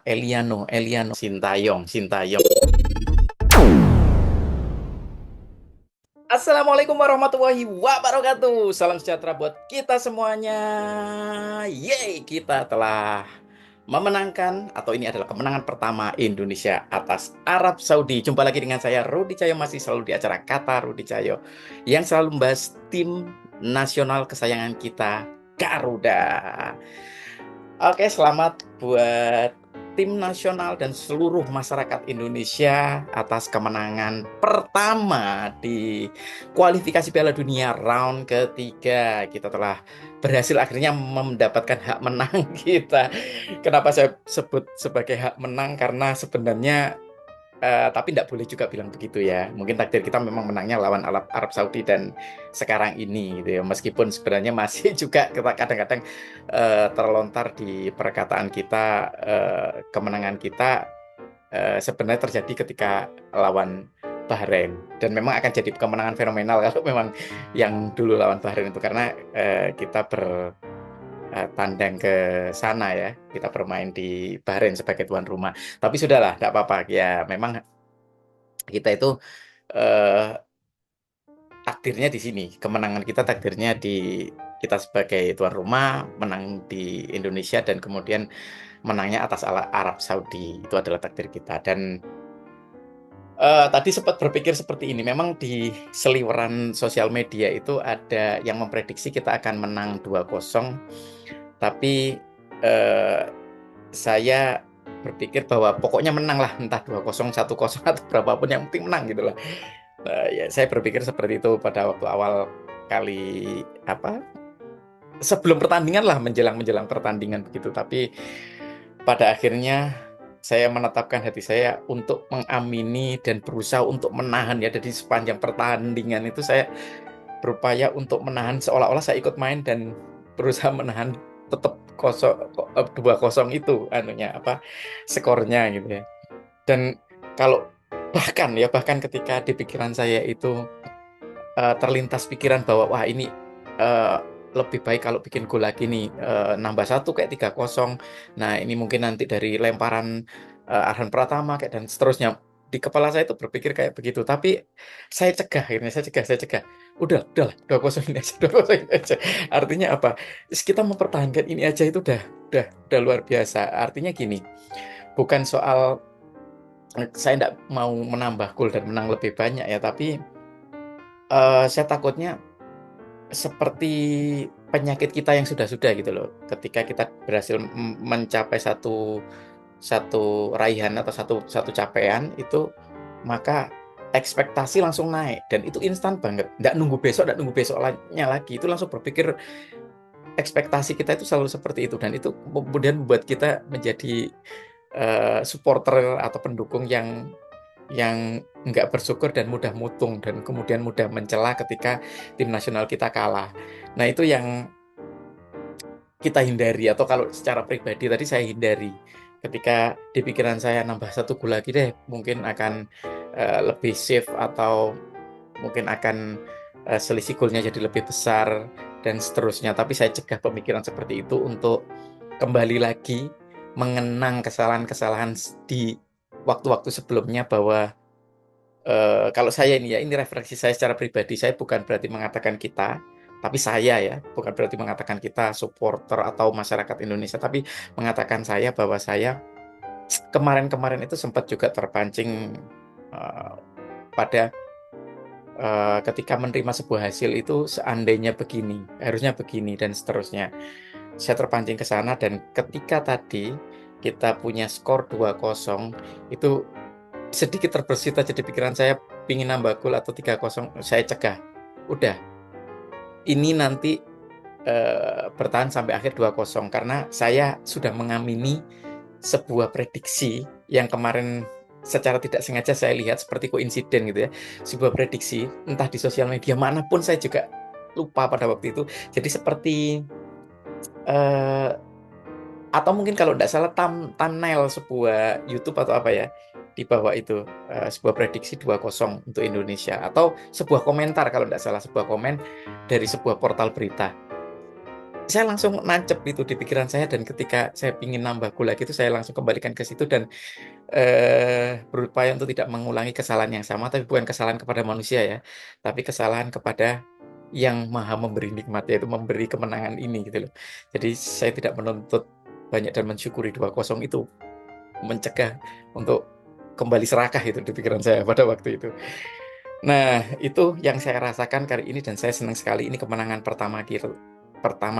Eliano, Sintayong. Assalamualaikum warahmatullahi wabarakatuh. Salam sejahtera buat kita semuanya. Yeay, kita telah memenangkan, atau ini adalah kemenangan pertama Indonesia atas Arab Saudi. Jumpa lagi dengan saya, Rudi Cahyo, masih selalu di acara Kata Rudi Cahyo, yang selalu membahas tim nasional kesayangan kita, Garuda. Oke, selamat buat tim nasional dan seluruh masyarakat Indonesia atas kemenangan pertama di kualifikasi Piala Dunia round ketiga. Kita telah berhasil akhirnya mendapatkan hak menang kita. Kenapa saya sebut sebagai hak menang? Karena sebenarnya tapi tidak boleh juga bilang begitu ya. Mungkin takdir kita memang menangnya lawan Arab Saudi dan sekarang ini gitu ya. Meskipun sebenarnya masih juga kita kadang-kadang terlontar di perkataan kita, kemenangan kita sebenarnya terjadi ketika lawan Bahrain, dan memang akan jadi kemenangan fenomenal kalau memang yang dulu lawan Bahrain itu, karena kita tandang ke sana ya, kita bermain di Bahrain sebagai tuan rumah. Tapi sudahlah, tidak apa-apa ya, memang kita itu eh, takdirnya di sini, kemenangan kita takdirnya di kita sebagai tuan rumah, menang di Indonesia, dan kemudian menangnya atas Arab Saudi, itu adalah takdir kita. Dan tadi sempat berpikir seperti ini, memang di seliweran sosial media itu ada yang memprediksi kita akan menang 2-0, tapi eh, saya berpikir bahwa pokoknya menang lah, entah 2-0, 1-0, atau berapapun yang penting menang gitu lah. Ya, saya berpikir seperti itu pada waktu awal kali, apa, sebelum pertandingan lah, menjelang pertandingan begitu. Tapi pada akhirnya saya menetapkan hati saya untuk mengamini dan berusaha untuk menahan ya. Jadi sepanjang pertandingan itu saya berupaya untuk menahan, seolah-olah saya ikut main dan berusaha menahan tetap 2-0 itu anunya, apa, skornya gitu ya. Dan kalau bahkan ketika di pikiran saya itu terlintas pikiran bahwa wah, ini eh, lebih baik kalau bikin gol lagi nih, nambah satu kayak 3-0. Nah, ini mungkin nanti dari lemparan Arhan Pratama kayak, dan seterusnya. Di kepala saya itu berpikir kayak begitu, tapi saya cegah, akhirnya saya cegah. Udahlah, 2-0 ini aja, 2-0 ini aja. Artinya apa? Kita mempertahankan ini aja itu udah luar biasa. Artinya gini, bukan soal saya tidak mau menambah gol dan menang lebih banyak ya, tapi saya takutnya seperti penyakit kita yang sudah-sudah gitu loh. Ketika kita berhasil mencapai satu satu raihan atau satu satu capaian itu, maka ekspektasi langsung naik, dan itu instan banget. Nggak nunggu besoknya lagi. Itu langsung berpikir, ekspektasi kita itu selalu seperti itu, dan itu kemudian membuat kita menjadi supporter atau pendukung yang nggak bersyukur dan mudah mutung, dan kemudian mudah mencela ketika tim nasional kita kalah. Nah, itu yang kita hindari, atau kalau secara pribadi tadi saya hindari. Ketika di pikiran saya nambah satu gol lagi deh, mungkin akan lebih safe, atau mungkin akan selisih golnya jadi lebih besar, dan seterusnya. Tapi saya cegah pemikiran seperti itu untuk kembali lagi mengenang kesalahan-kesalahan di waktu-waktu sebelumnya, bahwa kalau saya ini refleksi saya secara pribadi, saya bukan berarti mengatakan kita, tapi saya ya, bukan berarti mengatakan kita supporter atau masyarakat Indonesia, tapi mengatakan saya, bahwa saya kemarin-kemarin itu sempat juga terpancing eh, pada ketika menerima sebuah hasil itu, seandainya begini, harusnya begini, dan seterusnya. Saya terpancing ke sana, dan ketika tadi kita punya skor 2-0, itu sedikit terbersit aja di pikiran saya, pingin nambah gol atau 3-0, saya cegah. Udah, ini nanti bertahan sampai akhir 2-0, karena saya sudah mengamini sebuah prediksi yang kemarin secara tidak sengaja saya lihat seperti koinsiden gitu ya. Sebuah prediksi entah di sosial media manapun, saya juga lupa pada waktu itu. Jadi seperti eh, atau mungkin kalau tidak salah thumbnail sebuah YouTube atau apa ya, di bawah itu sebuah prediksi 2-0 untuk Indonesia, atau sebuah komentar kalau tidak salah, sebuah komen dari sebuah portal berita. saya langsung nancep itu di pikiran saya, dan ketika saya ingin nambah gol lagi itu saya langsung kembalikan ke situ dan berupaya untuk tidak mengulangi kesalahan yang sama, tapi bukan kesalahan kepada manusia ya, tapi kesalahan kepada yang Maha memberi nikmat, yaitu memberi kemenangan ini gitu loh. Jadi saya tidak menuntut banyak dan mensyukuri 2-0 itu, mencegah untuk kembali serakah itu di pikiran saya pada waktu itu. Nah, itu yang saya rasakan kali ini dan saya senang sekali ini kemenangan pertama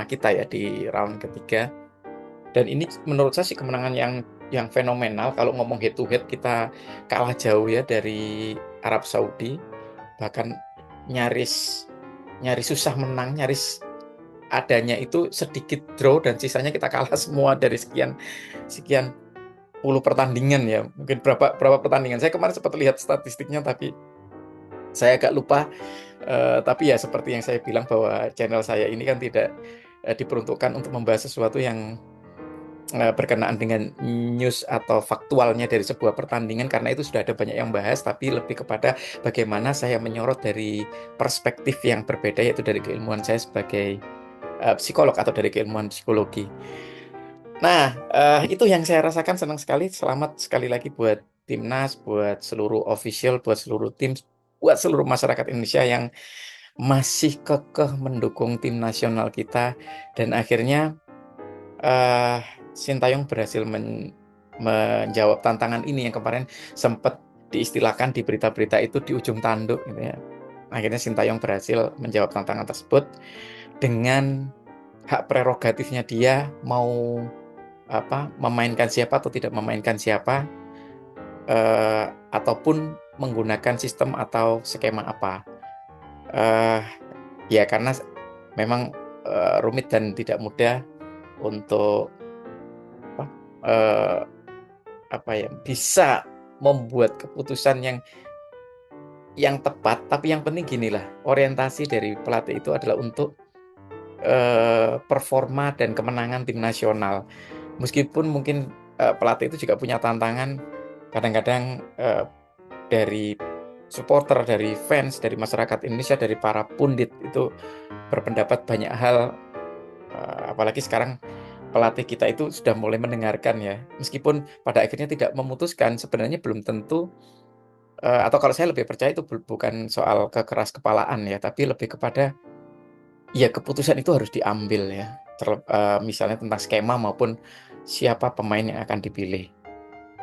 kita ya di round ketiga. Dan ini menurut saya sih kemenangan yang fenomenal. Kalau ngomong head to head kita kalah jauh ya dari Arab Saudi, bahkan nyaris nyaris susah menang, nyaris adanya itu sedikit draw dan sisanya kita kalah semua dari sekian sekian puluh pertandingan ya. Mungkin berapa berapa pertandingan. Saya kemarin sempat lihat statistiknya tapi saya agak lupa. Tapi ya seperti yang saya bilang bahwa channel saya ini kan tidak diperuntukkan untuk membahas sesuatu yang berkenaan dengan news atau faktualnya dari sebuah pertandingan, karena itu sudah ada banyak yang bahas, tapi lebih kepada bagaimana saya menyorot dari perspektif yang berbeda, yaitu dari keilmuan saya sebagai psikolog atau dari keilmuan psikologi. Nah, itu yang saya rasakan, senang sekali. Selamat sekali lagi buat timnas, buat seluruh official, buat seluruh tim, buat seluruh masyarakat Indonesia yang masih kekeh mendukung tim nasional kita. Dan akhirnya eh Sintayong berhasil menjawab tantangan ini yang kemarin sempat diistilahkan di berita-berita itu di ujung tanduk gitu ya. Akhirnya Sintayong berhasil menjawab tantangan tersebut dengan hak prerogatifnya dia mau memainkan siapa atau tidak memainkan siapa, ataupun menggunakan sistem atau skema apa. Eh ya karena memang rumit dan tidak mudah untuk apa, eh, bisa membuat keputusan yang tepat, tapi yang penting ginilah, orientasi dari pelatih itu adalah untuk performa dan kemenangan tim nasional. Meskipun mungkin pelatih itu juga punya tantangan, kadang-kadang dari supporter, dari fans, dari masyarakat Indonesia, dari para pundit itu berpendapat banyak hal, apalagi sekarang pelatih kita itu sudah mulai mendengarkan ya, meskipun pada akhirnya tidak memutuskan, sebenarnya belum tentu, atau kalau saya lebih percaya itu bukan soal kekeras kepalaan ya, tapi lebih kepada ya keputusan itu harus diambil ya, misalnya tentang skema maupun siapa pemain yang akan dipilih.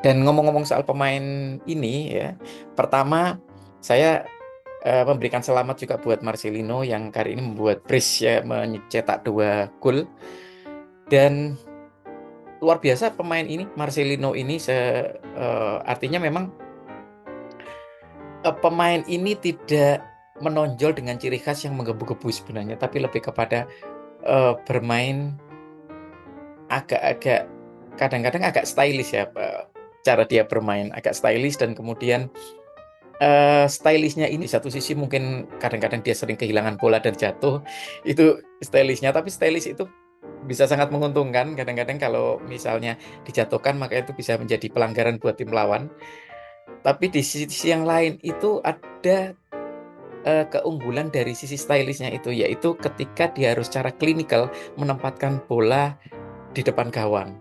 Dan ngomong-ngomong soal pemain ini ya, pertama saya memberikan selamat juga buat Marcelino yang kali ini membuat brace ya, mencetak 2 gol. Dan luar biasa pemain ini, Marcelino ini, artinya memang pemain ini tidak menonjol dengan ciri khas yang menggebu-gebu sebenarnya, tapi lebih kepada bermain agak-agak, kadang-kadang agak stylish ya, cara dia bermain agak stylish, dan kemudian stylishnya ini satu sisi mungkin kadang-kadang dia sering kehilangan bola dan jatuh, itu stylishnya, tapi stylish itu bisa sangat menguntungkan. Kadang-kadang kalau misalnya dijatuhkan maka itu bisa menjadi pelanggaran buat tim lawan. Tapi di sisi yang lain itu ada keunggulan dari sisi stylishnya itu, yaitu ketika dia harus secara klinikal menempatkan bola di depan gawang.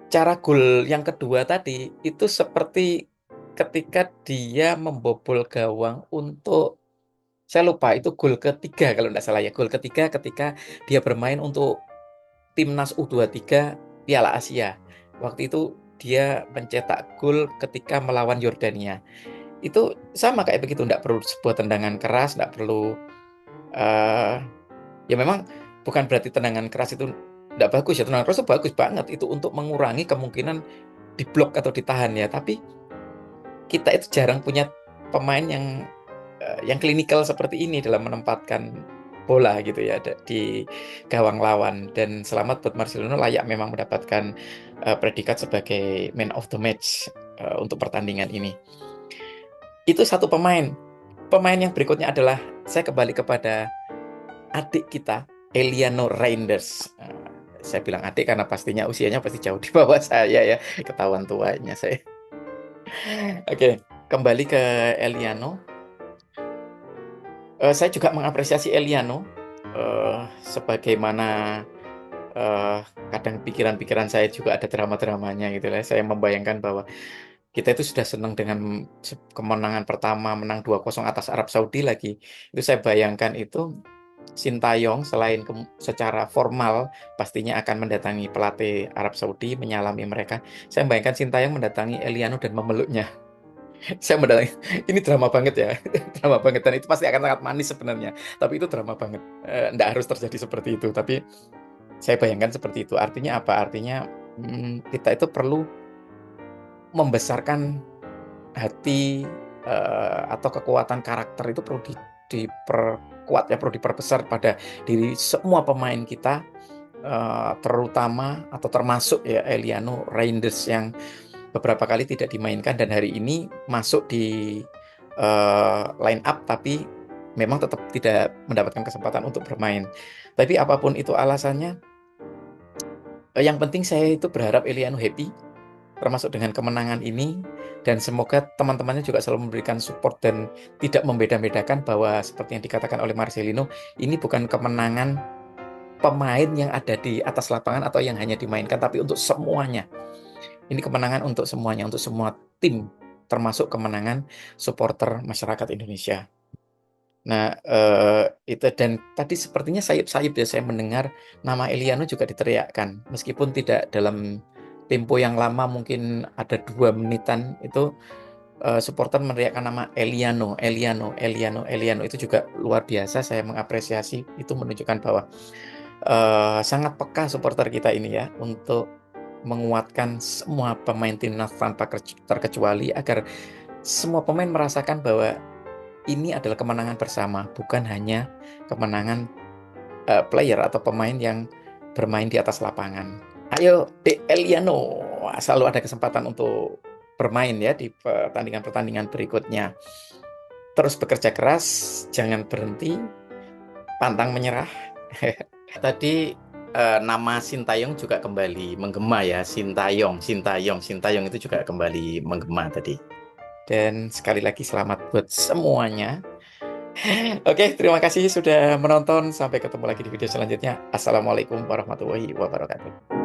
Cara gol yang kedua tadi itu seperti ketika dia membobol gawang untuk, saya lupa itu gol ketiga kalau tidak salah ya, gol ketiga ketika dia bermain untuk timnas U23 Piala Asia. Waktu itu dia mencetak gol ketika melawan Yordania. Itu sama kayak begitu, tidak perlu sebuah tendangan keras, tidak perlu, eh ya memang bukan berarti tendangan keras itu tidak bagus ya, tendangan keras itu bagus banget itu untuk mengurangi kemungkinan diblok atau ditahan ya. Tapi kita itu jarang punya pemain yang klinikal seperti ini dalam menempatkan bola gitu ya di gawang lawan. Dan selamat buat Marcelino, layak memang mendapatkan predikat sebagai man of the match untuk pertandingan ini. Itu satu pemain. Pemain yang berikutnya adalah, saya kembali kepada adik kita, Eliano Reinders. Saya bilang adik karena pastinya usianya pasti jauh di bawah saya ya, ketahuan tuanya saya. Oke, kembali ke Eliano. Saya juga mengapresiasi Eliano, sebagaimana eh, kadang pikiran-pikiran saya juga ada drama-dramanya gitu lah. Saya membayangkan bahwa kita itu sudah senang dengan kemenangan pertama, menang 2-0 atas Arab Saudi lagi. Itu saya bayangkan itu Sintayong selain secara formal pastinya akan mendatangi pelatih Arab Saudi, menyalami mereka. Saya bayangkan Sintayong mendatangi Eliano dan memeluknya. Saya mendatangi, ini drama banget ya, drama banget, dan itu pasti akan sangat manis sebenarnya. Tapi itu drama banget. Nggak harus terjadi seperti itu. Tapi saya bayangkan seperti itu. Artinya apa? Artinya kita itu perlu membesarkan hati atau kekuatan karakter itu perlu diperkuat ya, perlu diperbesar pada diri semua pemain kita, terutama atau termasuk ya Eliano Reinders yang beberapa kali tidak dimainkan dan hari ini masuk di line up tapi memang tetap tidak mendapatkan kesempatan untuk bermain. Tapi apapun itu alasannya, yang penting saya itu berharap Eliano happy termasuk dengan kemenangan ini, dan semoga teman-temannya juga selalu memberikan support dan tidak membeda-bedakan bahwa seperti yang dikatakan oleh Marcelino, ini bukan kemenangan pemain yang ada di atas lapangan atau yang hanya dimainkan, tapi untuk semuanya. Ini kemenangan untuk semuanya, untuk semua tim, termasuk kemenangan supporter masyarakat Indonesia. Nah, itu dan tadi sepertinya sayup-sayup ya saya mendengar nama Eliano juga diteriakkan, meskipun tidak dalam tempo yang lama, mungkin ada 2 menitan itu supporter meneriakkan nama Eliano, Eliano, Eliano, Eliano itu juga luar biasa. Saya mengapresiasi itu, menunjukkan bahwa sangat peka supporter kita ini ya untuk menguatkan semua pemain timnas tanpa terkecuali agar semua pemain merasakan bahwa ini adalah kemenangan bersama, bukan hanya kemenangan player atau pemain yang bermain di atas lapangan. Ayo, Dek Eliano, selalu ada kesempatan untuk bermain ya di pertandingan-pertandingan berikutnya. Terus bekerja keras, jangan berhenti, pantang menyerah. Tadi nama Sintayong juga kembali menggema ya, Sintayong, Sintayong, Sintayong itu juga kembali menggema tadi. Dan sekali lagi selamat buat semuanya. Oke, terima kasih sudah menonton. Sampai ketemu lagi di video selanjutnya. Assalamualaikum warahmatullahi wabarakatuh.